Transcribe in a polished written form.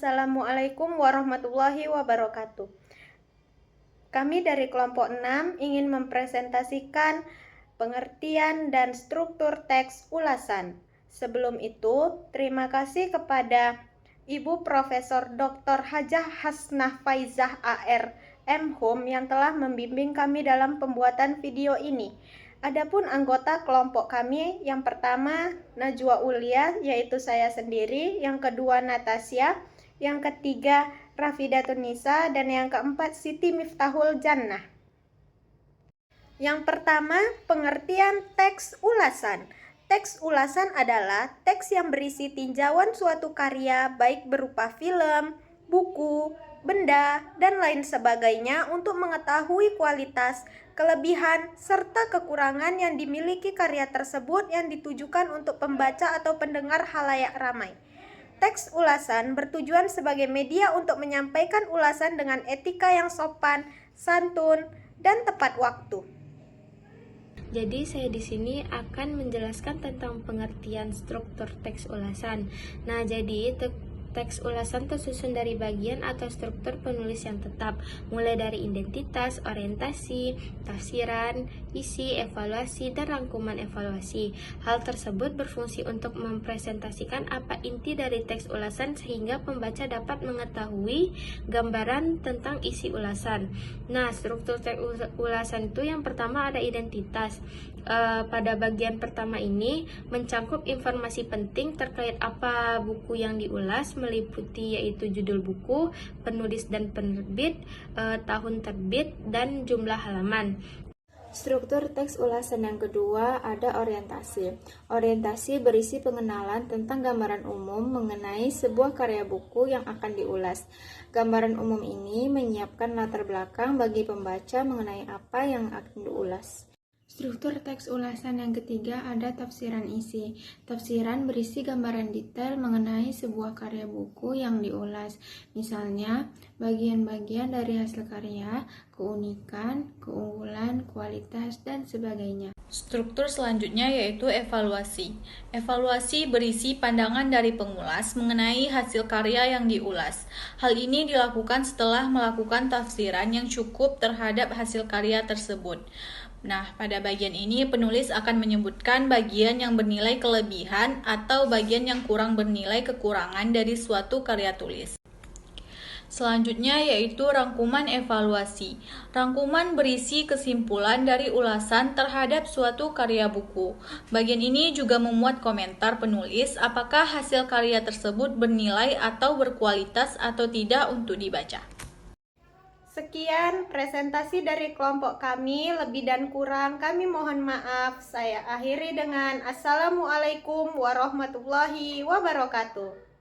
Assalamualaikum warahmatullahi wabarakatuh. Kami dari kelompok 6 ingin mempresentasikan pengertian dan struktur teks ulasan. Sebelum itu, terima kasih kepada Ibu Profesor Dr. Hajah Hasnah Faizah AR M.Hum yang telah membimbing kami dalam pembuatan video ini. Adapun anggota kelompok kami, yang pertama Najwa Ulia, yaitu saya sendiri, yang kedua Natasya, yang ketiga Rafidatun Nisa, dan yang keempat Siti Miftahul Jannah. Yang pertama, pengertian teks ulasan. Teks ulasan adalah teks yang berisi tinjauan suatu karya baik berupa film, buku, benda, dan lain sebagainya untuk mengetahui kualitas, kelebihan, serta kekurangan yang dimiliki karya tersebut yang ditujukan untuk pembaca atau pendengar khalayak ramai. Teks ulasan bertujuan sebagai media untuk menyampaikan ulasan dengan etika yang sopan, santun, dan tepat waktu. Jadi saya di sini akan menjelaskan tentang pengertian struktur teks ulasan. Nah, jadi teks ulasan tersusun dari bagian atau struktur penulis yang tetap, mulai dari identitas, orientasi, tafsiran, isi, evaluasi, dan rangkuman evaluasi. Hal tersebut berfungsi untuk mempresentasikan apa inti dari teks ulasan sehingga pembaca dapat mengetahui gambaran tentang isi ulasan. Nah, struktur teks ulasan itu yang pertama ada identitas. Pada bagian pertama ini mencakup informasi penting terkait apa buku yang diulas, meliputi yaitu judul buku, penulis dan penerbit, tahun terbit, dan jumlah halaman. Struktur teks ulasan yang kedua ada orientasi. Orientasi berisi pengenalan tentang gambaran umum mengenai sebuah karya buku yang akan diulas. Gambaran umum ini menyiapkan latar belakang bagi pembaca mengenai apa yang akan diulas. Struktur teks ulasan yang ketiga ada tafsiran isi. Tafsiran berisi gambaran detail mengenai sebuah karya buku yang diulas. Misalnya, bagian-bagian dari hasil karya, keunikan, keunggulan, kualitas, dan sebagainya. Struktur selanjutnya yaitu evaluasi. Evaluasi berisi pandangan dari pengulas mengenai hasil karya yang diulas. Hal ini dilakukan setelah melakukan tafsiran yang cukup terhadap hasil karya tersebut. Nah, pada bagian ini penulis akan menyebutkan bagian yang bernilai kelebihan atau bagian yang kurang bernilai kekurangan dari suatu karya tulis. Selanjutnya yaitu rangkuman evaluasi. Rangkuman berisi kesimpulan dari ulasan terhadap suatu karya buku. Bagian ini juga memuat komentar penulis apakah hasil karya tersebut bernilai atau berkualitas atau tidak untuk dibaca. Sekian presentasi dari kelompok kami, lebih dan kurang kami mohon maaf. Saya akhiri dengan Assalamualaikum warahmatullahi wabarakatuh.